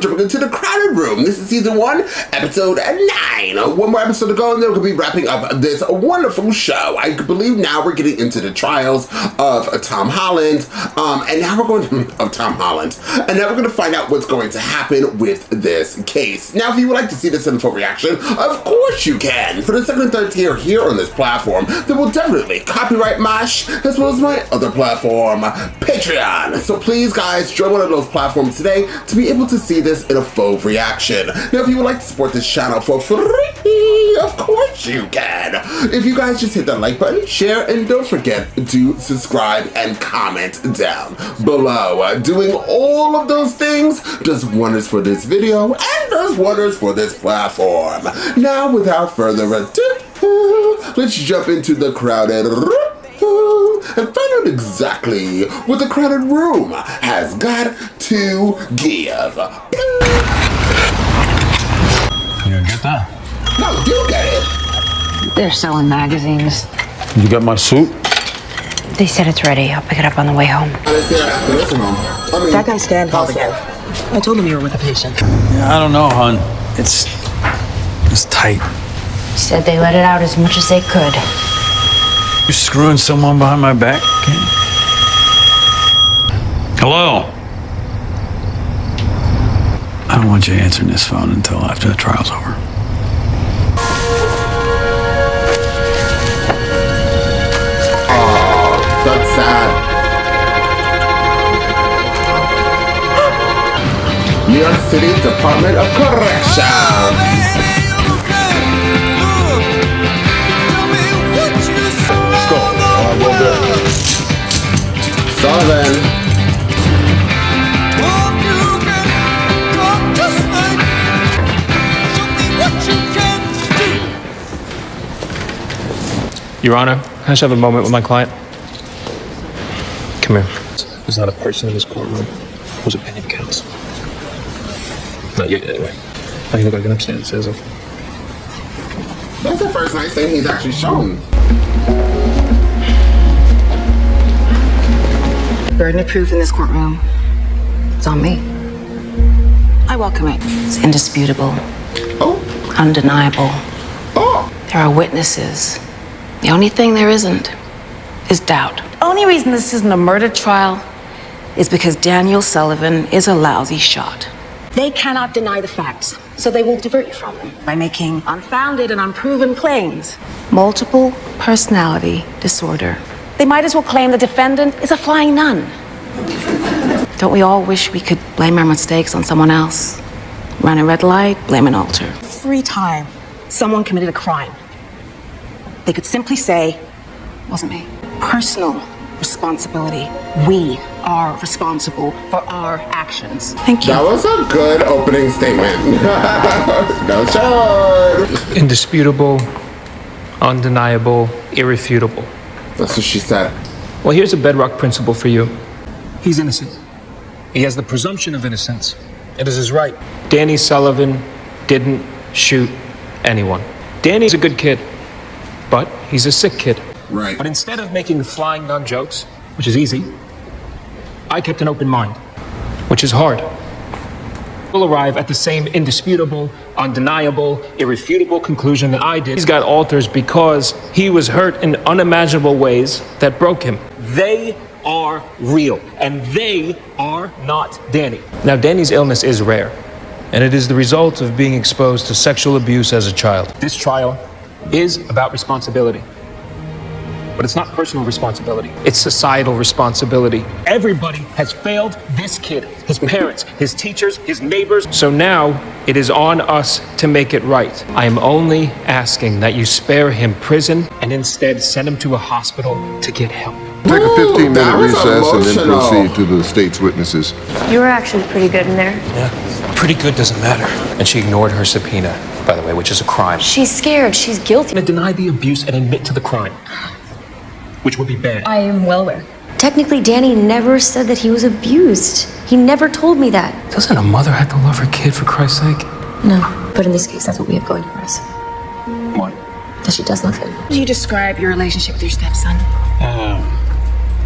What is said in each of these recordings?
jumping into the crowded room. This is season 1, episode 9. One more episode to go, and then we're going to be wrapping up this wonderful show. I believe now we're getting into the trials of Tom Holland, and now we're going to, Tom Holland, and now we're going to find out what's going to happen with this case. Now, if you would like to see this in full reaction, of course you can. For the second and third tier here on this platform, there will definitely copyright mash, as well as my other platform, Patreon. So please, guys, join one of those platforms today to be able to see this in a full reaction. Now, if you would like to support this channel for free, of course you can. If you guys just hit that like button, share, and don't forget to subscribe and comment down below. Doing all of those things does wonders for this video and does wonders for this platform. Now, without further ado, let's jump into the crowded room and find out exactly what the crowded room has got to give. You gonna get that? No, you get it. They're selling magazines. You got my suit? They said it's ready. I'll pick it up on the way home. That guy Stan called again. I told him you were with a patient. Yeah, I don't know, hon. It's tight. He said they let it out as much as they could. You screwing someone behind my back? Okay. Hello? I don't want you answering this phone until after the trial's over. Oh, that's sad. New York City Department of Correction. Let's go. Well done. Sullivan. Your Honor, I just have a moment with my client. Come here. There's not a person in this courtroom whose opinion counts. Not yet, anyway. I can look like an upstanding citizen. That's the first nice thing he's actually shown. Burden of proof in this courtroom. It's on me. I welcome it. It's indisputable. Oh. Undeniable. Oh. There are witnesses. The only thing there isn't is doubt. The only reason this isn't a murder trial is because Daniel Sullivan is a lousy shot. They cannot deny the facts, so they will divert you from them by making unfounded and unproven claims. Multiple personality disorder. They might as well claim the defendant is a flying nun. Don't we all wish we could blame our mistakes on someone else? Run a red light, blame an altar. Every time someone committed a crime, they could simply say, wasn't me. Personal responsibility. We are responsible for our actions. Thank you. That was a good opening statement. No shot. Indisputable, undeniable, irrefutable. That's what she said. Well, here's a bedrock principle for you. He's innocent. He has the presumption of innocence. It is his right. Danny Sullivan didn't shoot anyone. Danny's a good kid, but he's a sick kid. Right. But instead of making flying nun jokes, which is easy, I kept an open mind, which is hard. We'll arrive at the same indisputable, undeniable, irrefutable conclusion that I did. He's got alters because he was hurt in unimaginable ways that broke him. They are real, and they are not Danny. Now, Danny's illness is rare, and it is the result of being exposed to sexual abuse as a child. This trial is about responsibility. But it's not personal responsibility. It's societal responsibility. Everybody has failed this kid, his parents, his teachers, his neighbors. So now it is on us to make it right. I am only asking that you spare him prison and instead send him to a hospital to get help. Take a 15-minute recess and then emotional. proceed to the state's witnesses. You were actually pretty good in there. Yeah, pretty good doesn't matter. And she ignored her subpoena, by the way, which is a crime. She's scared. She's guilty. To deny the abuse and admit to the crime, which would be bad. I am well aware. Technically, Danny never said that he was abused. He never told me that. Doesn't a mother have to love her kid, for Christ's sake? No, but in this case, that's what we have going for us. What? That she does love him. How do you describe your relationship with your stepson?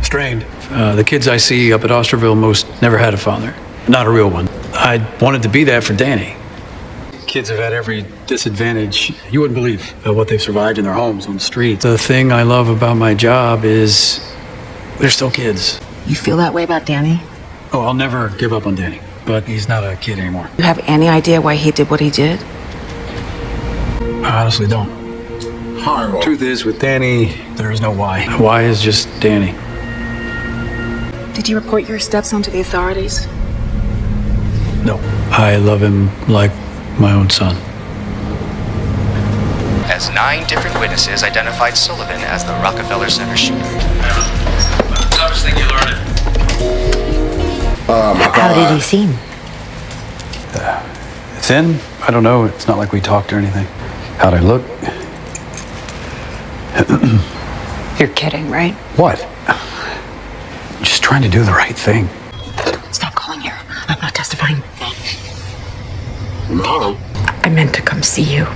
Strained. The kids I see up at Osterville most never had a father. Not a real one. I wanted to be that for Danny. Kids have had every disadvantage. You wouldn't believe what they've survived in their homes, on the street. The thing I love about my job is they're still kids. You feel that way about Danny? Oh, I'll never give up on Danny, but he's not a kid anymore. You have any idea why he did what he did? I honestly don't. Horrible. Truth is, with Danny, there is no why. Why is just Danny. Did you report your stepson to the authorities? No, I love him like my own son. As 9 different witnesses identified Sullivan as the Rockefeller Center shooter. Toughest thing you learned. Oh my God. How did he seem? Thin? I don't know. It's not like we talked or anything. How'd I look? You're kidding, right? What? Just trying to do the right thing. Stop calling here. I'm not testifying. No. I meant to come see you.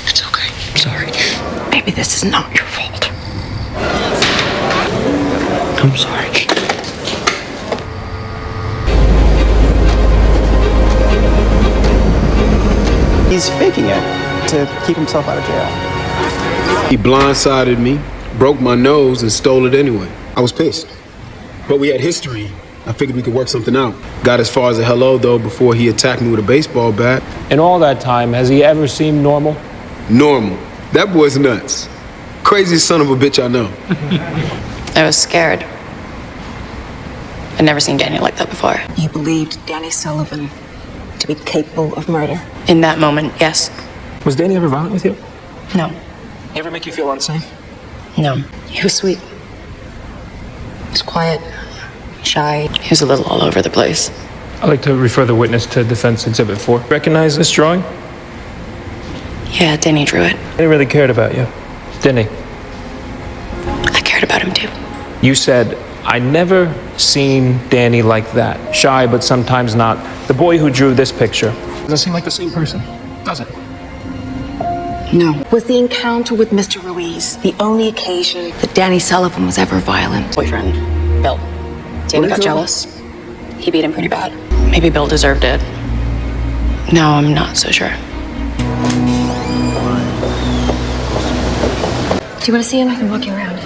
It's okay. I'm sorry. Maybe this is not your fault. I'm sorry. He's faking it to keep himself out of jail. He blindsided me, broke my nose, and stole it anyway. I was pissed. But we had history. I figured we could work something out. Got as far as a hello, though, before he attacked me with a baseball bat. In all that time, has he ever seemed normal? Normal. That boy's nuts. Craziest son of a bitch I know. I was scared. I'd never seen Danny like that before. You believed Danny Sullivan to be capable of murder? In that moment, yes. Was Danny ever violent with you? No. He ever make you feel unsafe? No. He was sweet. He was quiet, shy. He was a little all over the place. I'd like to refer the witness to Defense Exhibit 4. Recognize this drawing? Yeah, Danny drew it. He really cared about you, didn't he? I cared about him too. You said, I never seen Danny like that. Shy, but sometimes not. The boy who drew this picture doesn't seem like the same person, does it? No. Was the encounter with Mr. Ruiz the only occasion That Danny Sullivan was ever violent? Boyfriend, Bill. Danny got jealous. He beat him pretty bad. Maybe Bill deserved it. No, I'm not so sure. Do you want to see him? I can walk you around.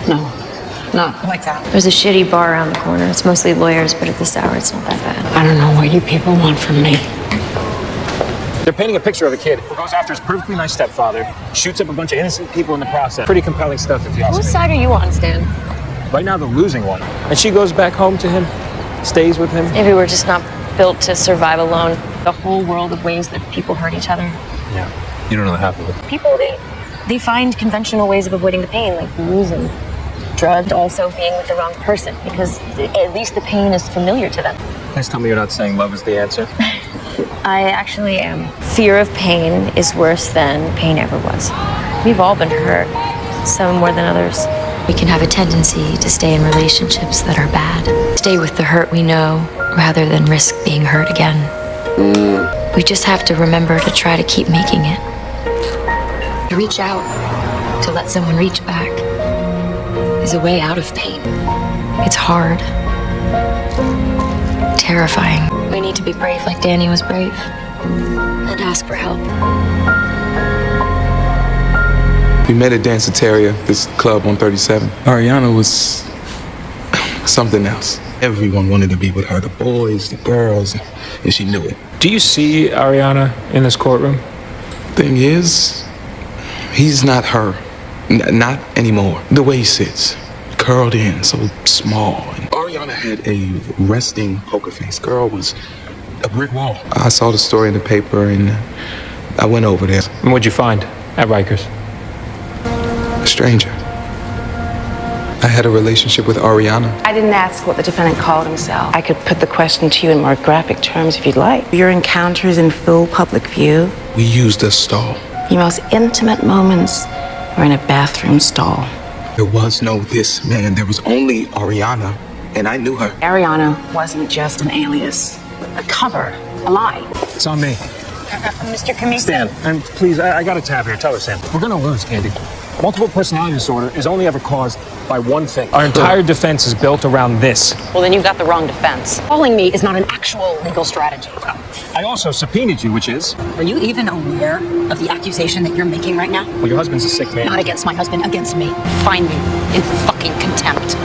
No, not like that. There's a shitty bar around the corner. It's mostly lawyers, but at this hour, it's not that bad. I don't know what you people want from me. They're painting a picture of a kid who goes after his perfectly nice stepfather, shoots up a bunch of innocent people in the process. Pretty compelling stuff, if you ask me. Whose side are you on, Stan? Right now, the losing one. And she goes back home to him, stays with him. Maybe we're just not built to survive alone. The whole world of ways that people hurt each other. Yeah, you don't know half of it. People, they find conventional ways of avoiding the pain, like booze and drugs, also being with the wrong person, because at least the pain is familiar to them. Please tell me you're not saying love is the answer. I actually am. Fear of pain is worse than pain ever was. We've all been hurt, some more than others. We can have a tendency to stay in relationships that are bad. Stay with the hurt we know, rather than risk being hurt again. We just have to remember to try to keep making it. To reach out, to let someone reach back, is a way out of pain. It's hard. Terrifying. We need to be brave like Danny was brave. And ask for help. We met at Danceteria, this club on 37. Ariana was something else. Everyone wanted to be with her, the boys, the girls, and she knew it. Do you see Ariana in this courtroom? Thing is, he's not her. Not anymore. The way he sits, curled in, so small. And Ariana had a resting poker face. Girl was a brick wall. I saw the story in the paper and I went over there. And what'd you find at Rikers? A stranger. I had a relationship with Ariana. I didn't ask what the defendant called himself. I could put the question to you in more graphic terms if you'd like. Your encounters in full public view. We used a stall. Your most intimate moments were in a bathroom stall. There was no this man. There was only Ariana, and I knew her. Ariana wasn't just an alias, a cover, a lie. It's on me. Mr. Kamika. Stan, and please, I got a tab here. Tell her, Sam. We're gonna lose, Andy. Multiple personality disorder is only ever caused by one thing. Our entire defense is built around this. Well, then you've got the wrong defense. Calling me is not an actual legal strategy. I also subpoenaed you, which is... Are you even aware of the accusation that you're making right now? Well, your husband's a sick man. Not against my husband, against me. Find me in fucking contempt.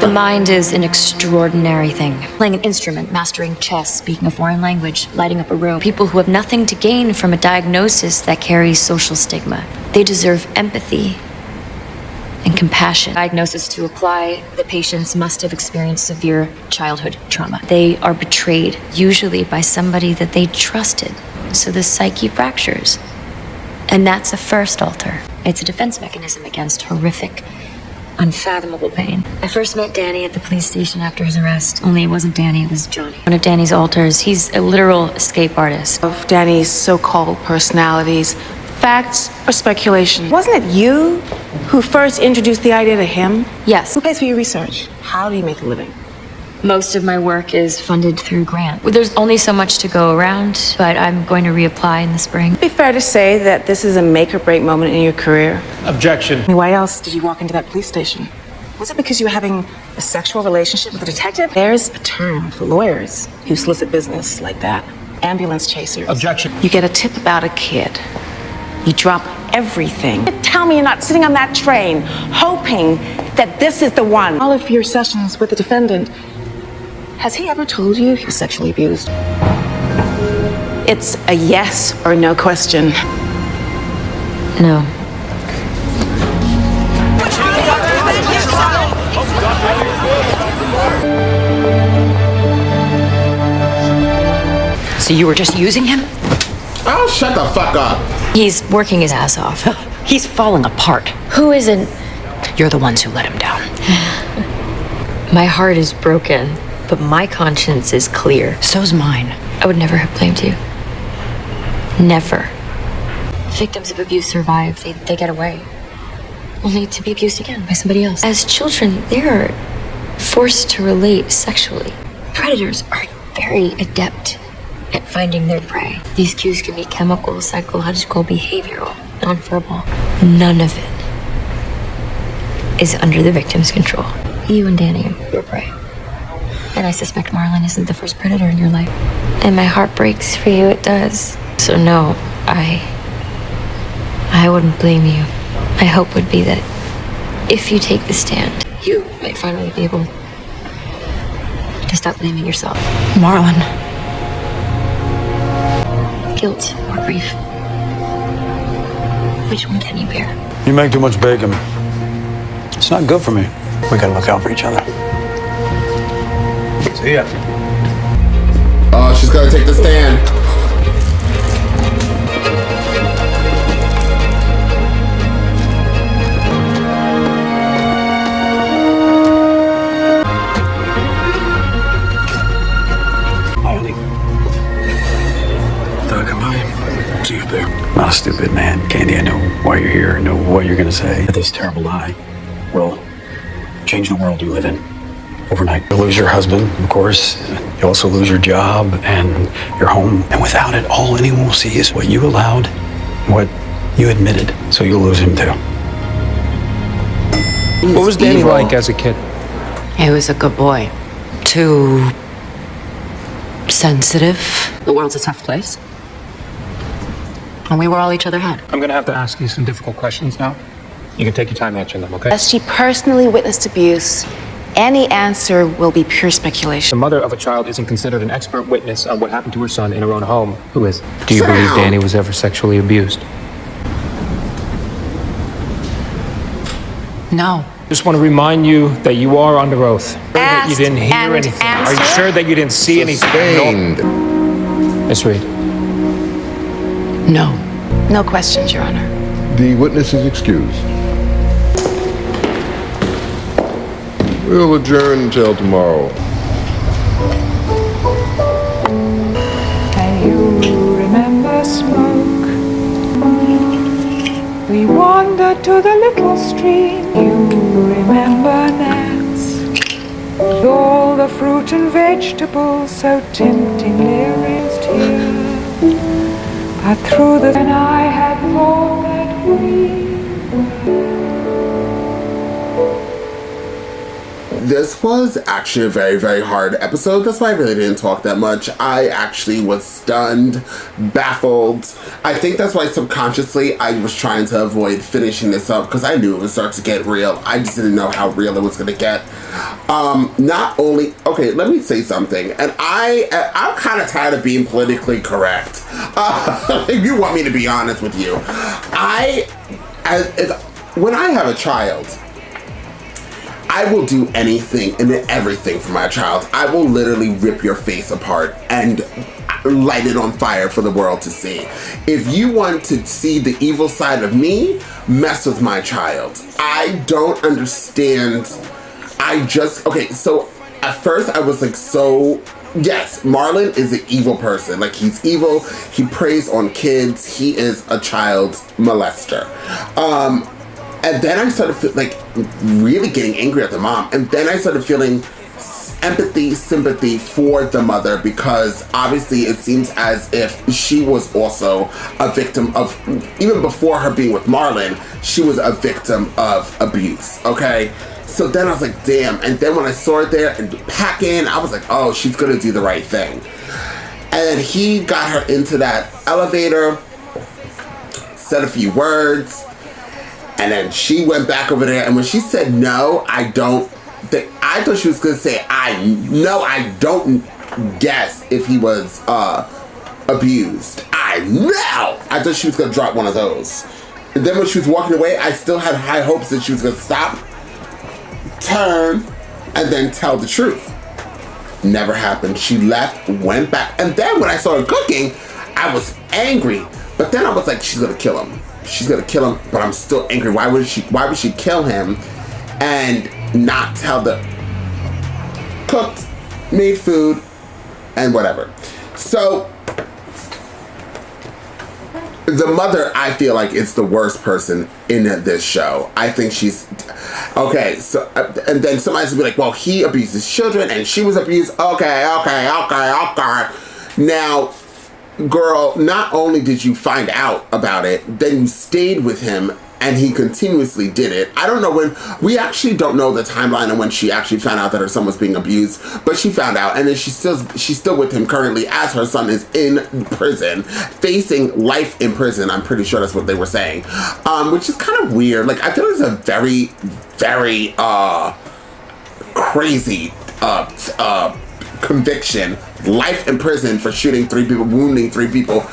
The mind is an extraordinary thing. Playing an instrument, mastering chess, speaking a foreign language, lighting up a room. People who have nothing to gain from a diagnosis that carries social stigma. They deserve empathy and compassion. Diagnosis to apply, the patients must have experienced severe childhood trauma. They are betrayed, usually by somebody that they trusted. So the psyche fractures. And that's a first alter. It's a defense mechanism against horrific, unfathomable pain. I first met Danny at the police station after his arrest. Only it wasn't Danny, it was Johnny. One of Danny's alters. He's a literal escape artist. Of Danny's so-called personalities, facts or speculation? Wasn't it you who first introduced the idea to him? Yes. Who pays for your research? How do you make a living? Most of my work is funded through grant. There's only so much to go around, but I'm going to reapply in the spring. It'd be fair to say that this is a make or break moment in your career. Objection. Why else did you walk into that police station? Was it because you were having a sexual relationship with a detective? There's a term for lawyers who solicit business like that. Ambulance chasers. Objection. You get a tip about a kid. You drop everything. Tell me you're not sitting on that train hoping that this is the one. All of your sessions with the defendant, has he ever told you he was sexually abused? It's a yes or no question. No. So you were just using him? Oh, shut the fuck up. He's working his ass off. He's falling apart. Who isn't? You're the ones who let him down. My heart is broken, but my conscience is clear. So's mine. I would never have blamed you. Never. Victims of abuse survive. They get away. Only to be abused again by somebody else. As children, they are forced to relate sexually. Predators are very adept at finding their prey. These cues can be chemical, psychological, behavioral, nonverbal. None of it is under the victim's control. You and Danny are your prey. And I suspect Marlon isn't the first predator in your life. And my heart breaks for you, it does. So no, I wouldn't blame you. My hope would be that if you take the stand, you might finally be able to stop blaming yourself. Marlon. Guilt or grief. Which one can you bear? You make too much bacon. It's not good for me. We gotta look out for each other. See ya. Oh, she's gonna take the stand. See you there. Not a stupid man, Candy. I know why you're here. I know what you're gonna say. This terrible lie will change the world you live in overnight. You'll lose your husband, of course. You'll also lose your job and your home. And without it, all anyone will see is what you allowed, what you admitted. So you'll lose him too. What was Danny like as a kid? He was a good boy. Too sensitive. The world's a tough place. And we were all each other had. I'm gonna have to ask you some difficult questions now. You can take your time answering them, okay? As she personally witnessed abuse, any answer will be pure speculation. The mother of a child isn't considered an expert witness on what happened to her son in her own home. Who is? Do you believe Danny was ever sexually abused? No. Just want to remind you that you are under oath. That you didn't hear anything. Are you sure that you didn't see anything? No. Miss Reed. No. No questions, Your Honor. The witness is excused. We'll adjourn until tomorrow. Can you remember smoke? We wandered to the little stream. You remember gnats? With all the fruit and vegetables so temptingly raised here. But through the... And I had thought that we This was actually a very, very hard episode. That's why I really didn't talk that much. I actually was stunned, baffled. I think that's why subconsciously I was trying to avoid finishing this up because I knew it would start to get real. I just didn't know how real it was going to get. Not only... Okay, let me say something. And I'm kind of tired of being politically correct. If you want me to be honest with you. When I have a child... I will do anything and everything for my child. I will literally rip your face apart and light it on fire for the world to see. If you want to see the evil side of me, mess with my child. I don't understand. Okay, so at first I was like, yes, Marlon is an evil person. Like, he's evil. He preys on kids. He is a child molester. And then I started really getting angry at the mom. And then I started feeling empathy, sympathy for the mother because obviously it seems as if she was also a victim of, even before her being with Marlon, she was a victim of abuse, okay? So then I was like, damn. And then when I saw her there and packing, I was like, oh, she's gonna do the right thing. And he got her into that elevator, said a few words, and then she went back over there, and when she said no, I thought she was gonna say, I don't guess if he was abused. I thought she was gonna drop one of those. And then when she was walking away, I still had high hopes that she was gonna stop, turn, and then tell the truth. Never happened. She left, went back, and then when I saw her cooking, I was angry. But then I was like, she's gonna kill him. She's gonna kill him, but I'm still angry. Why would she kill him and not tell the cooked, made food, and whatever. So the mother, I feel like, is the worst person in this show. I think she's okay. So and then somebody's gonna be like, well, he abuses children and she was abused. Okay. Now, girl, not only did you find out about it, then you stayed with him and he continuously did it. I don't know when, we actually don't know the timeline of when she actually found out that her son was being abused, but she found out, and then she's still with him currently as her son is in prison, facing life in prison. I'm pretty sure that's what they were saying, which is kind of weird. Like, I feel it's a very, very crazy conviction. Life in prison for shooting 3 people, wounding 3 people.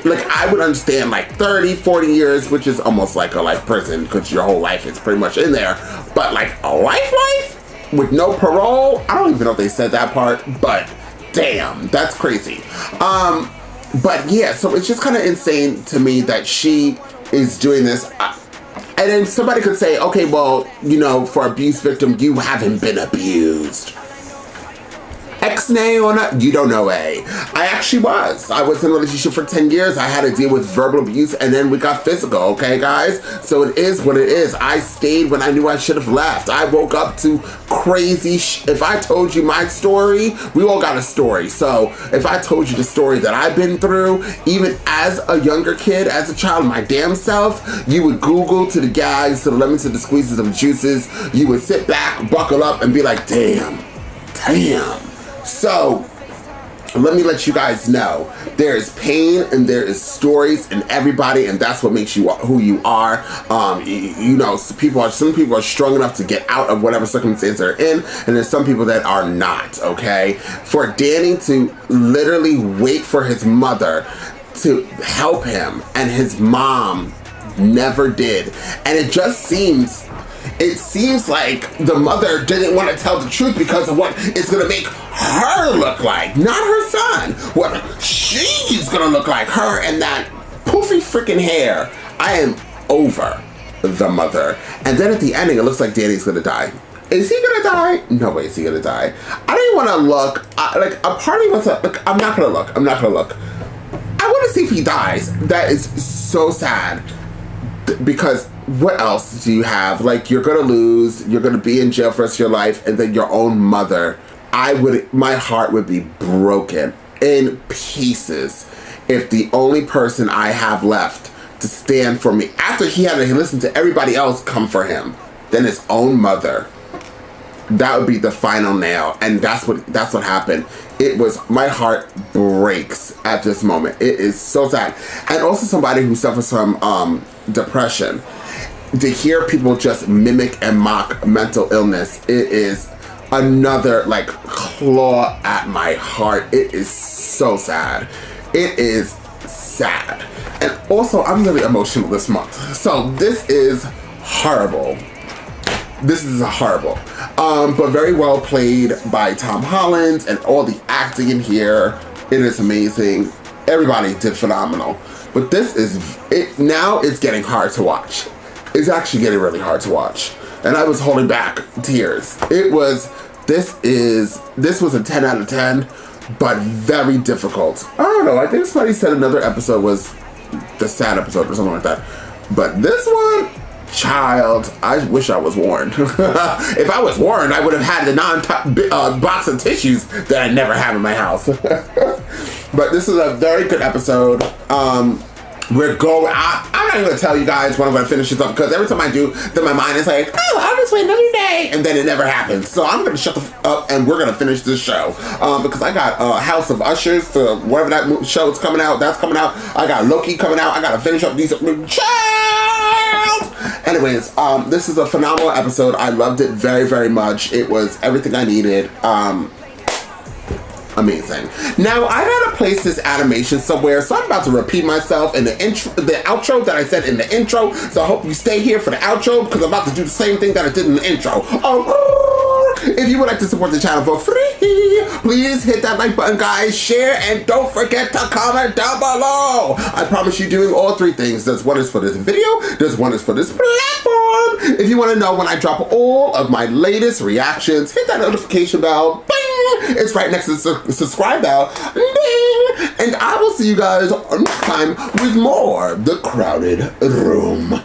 Like, I would understand like 30, 40 years, which is almost like a life prison because your whole life is pretty much in there. But like a life with no parole, I don't even know if they said that part, but damn, that's crazy. But yeah, so it's just kind of insane to me that she is doing this. And then somebody could say, okay, well, you know, for abuse victim, you haven't been abused. Ex-nay or not, you don't know, I actually was. I was in a relationship for 10 years. I had to deal with verbal abuse and then we got physical, okay, guys? So it is what it is. I stayed when I knew I should have left. I woke up to crazy if I told you my story, we all got a story. So if I told you the story that I've been through, even as a younger kid, as a child, my damn self, you would Google to the gags, to the lemons, to the squeezes of the juices. You would sit back, buckle up, and be like, damn. So, let me let you guys know, there is pain and there is stories in everybody, and that's what makes you who you are. You know, some people are strong enough to get out of whatever circumstance they're in, and there's some people that are not, okay? For Danny to literally wait for his mother to help him, and his mom never did. And it seems like the mother didn't want to tell the truth because of what it's going to make her look like, not her son. What she's going to look like, her and that poofy freaking hair. I am over the mother. And then at the ending, it looks like Danny's going to die. Is he going to die? No way is he going to die. I don't even want to look. Like, a part of me wants to, like, I'm not going to look. I want to see if he dies. That is so sad. Because what else do you have? Like, you're gonna lose, you're gonna be in jail for the rest of your life, and then your own mother. My heart would be broken in pieces if the only person I have left to stand for me. After he had to listen to everybody else come for him, then his own mother. That would be the final nail, and that's what happened. It was, my heart breaks at this moment. It is so sad. And also somebody who suffers from depression. To hear people just mimic and mock mental illness, it is another like claw at my heart. It is so sad. It is sad. And also, I'm really emotional this month. So this is horrible. This is horrible. But very well played by Tom Holland, and all the acting in here. It is amazing. Everybody did phenomenal. But this is, now it's getting hard to watch. It's actually getting really hard to watch. And I was holding back tears. This was a 10 out of 10, but very difficult. I don't know, I think somebody said another episode was the sad episode or something like that. But this one, child, I wish I was warned. If I was warned, I would have had the box of tissues that I never have in my house. But this is a very good episode. I'm not even gonna tell you guys when I'm gonna finish this up, because every time I do, then my mind is like, oh, I'll just wait another day, and then it never happens. So I'm gonna shut the up, and we're gonna finish this show, because I got House of Ushers, for whatever that show is coming out, that's coming out. I got Loki coming out. I gotta finish up these child. Anyways, this is a phenomenal episode. I loved it very, very much. It was everything I needed. Amazing. Now I gotta place this animation somewhere, so I'm about to repeat myself in the outro that I said in the intro. So I hope you stay here for the outro, because I'm about to do the same thing that I did in the intro. If you would like to support the channel for free, please hit that like button, guys, share, and don't forget to comment down below. I promise you doing all three things. There's one is for this video, there's one is for this platform. If you want to know when I drop all of my latest reactions, hit that notification bell. Bing! It's right next to the subscribe bell. Bing! And I will see you guys next time with more The Crowded Room.